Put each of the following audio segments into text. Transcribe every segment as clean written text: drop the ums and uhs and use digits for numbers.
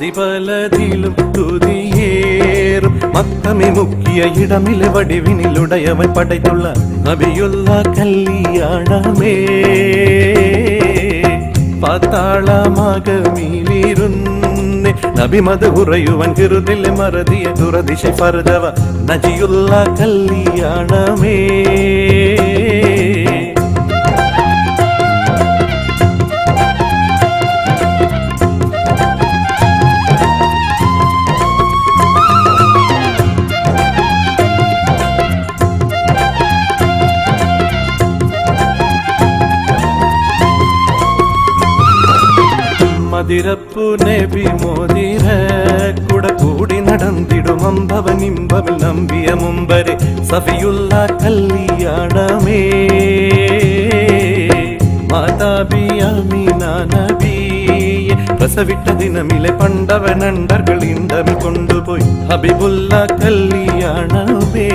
പതിപലതിലും തുതിയേറും മക്കമെ മുക്കിയ ഇടമിലെ വടിവിനിലുടയവൻ പടയ്ത്തുള്ള നബിയുള്ള കല്യാണമേ പാതാളമാകമിലിരുന്ന് നബിമത് ഉറയുവൻ കിറുതിലെ മറതിയ ദുരദിശ ഫർദവ നജിയുള്ള കല്യാണമേ മതിരപ്പു നബി മോതിര കുട കൂടി നടന്നിടും അമ്പവൻ ഇമ്പവിൽ നമ്പിയ മുമ്പരെ സഫിയുള്ള കല്യാണമേ മാതാബിയമീന നബിയെ പ്രസവിട്ട ദിനമിലെ പണ്ടവനണ്ടകൾ ഇണ്ടമി കൊണ്ടുപോയി ഹബീബുള്ള കല്യാണമേ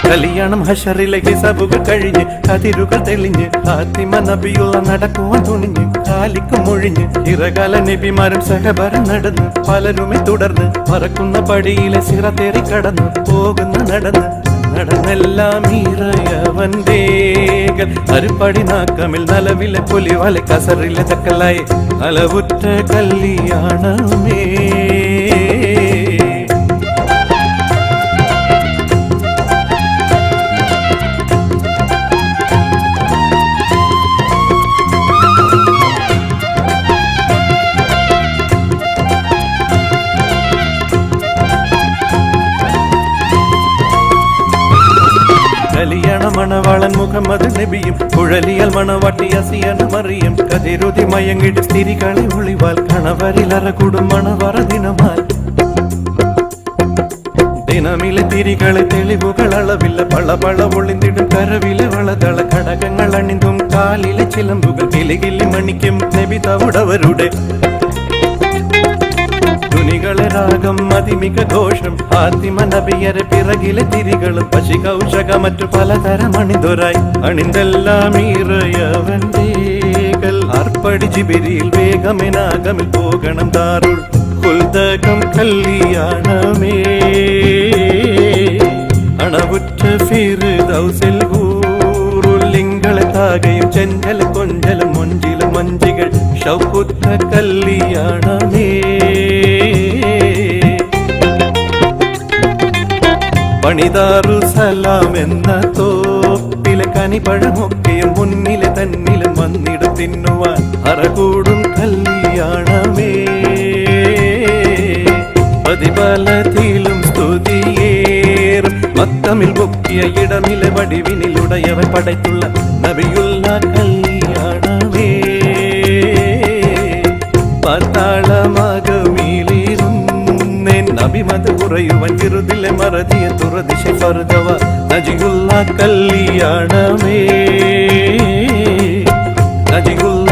കല്യാണം ഹഷറിലെ ഹിസാബുകൾ കഴിഞ്ഞ് കതിരുകൾ തെളിഞ്ഞ് ഫാത്തിമ നബിയുള്ള നടക്കുവാൻ തുണിഞ്ഞ് കാലിക്കും ഒഴിഞ്ഞ് ഇറകാല നബിമാരും സഹബരം നടന്ന് പലരുമെ തുടർന്ന് പറക്കുന്ന പടിയിലെ സിറത്തേറി കടന്ന് പോകുന്ന നടന്നെല്ലാം ഇറയവന്റെ അരുപ്പടി നാക്കമിൽ നലവിലെ പൊലിവാലെ കസറിലെ തക്കലായി അലവുറ്റ കല്യാണമേ കല്യാണ മണവാളൻ മുഹമ്മദ് നബിയും കുഴലിയൽ മണവാട്ടി അസിയന മറിയം കതിരുതി മയങ്ങിട്ട് സ്തിരികളെ ഒളിവാൽ കണവരിലറകൂടും മണവറ ദിനമിലെ തിരികളെ തെളിവുകൾ അളവില്ല പളപള ഒളിന്തിടും കരവിലെ വളതള ഘടകങ്ങൾ അണിന്തും കാലിലെ ചിലമ്പുകൾ കിളികില്ലി മണിക്കും നബി തവിടവരുടെ തുനികളെ രാഗം അതിമിക ഘോഷം ഫാത്തിമ നബിയരെ പിറകിലെ തിരികളും പശി കൗശക മറ്റു പലതരം അണിതൊരായി അണിന്തെല്ലാം ഇറയവന്റെ അർപ്പടി ജിബിരിയിൽ വേഗമെനാഗമിൽ പോകണം ദാറുൾ ഹുൽദകം കല്യാണമേ അണവുറ്റ ഫിർദൗസിൽ ലിംഗളെ താകയും ചെഞ്ചലും കൊഞ്ചലും മൊഞ്ചിലും മഞ്ചികൾ ഷൗക്കുറ്റ കല്യാണമേ പണിതാറു സലാം എന്ന തോപ്പിലെ കനിപഴമൊക്കെയും മുന്നിലെ തന്നിലും വന്നിടും തിന്നുവാൻ അറകൂടും കല്യാണമേ പതിപലതിലും സ്തുതിയേറും മത്തമിൽ പൊക്കിയ ഇടമിലെ വടിവിനിലുടയവൻ പടയ്ത്തുള്ള നബിയുള്ള കല്യാണമേ പാതാളമാകമിലിരുന്നേ നബിമത് കുറയുവൻ കിറുതിലെ മറതിയ തുറദിശ ഫർദവ നജിയുള്ള കല്യാണമേ നജിയുള്ള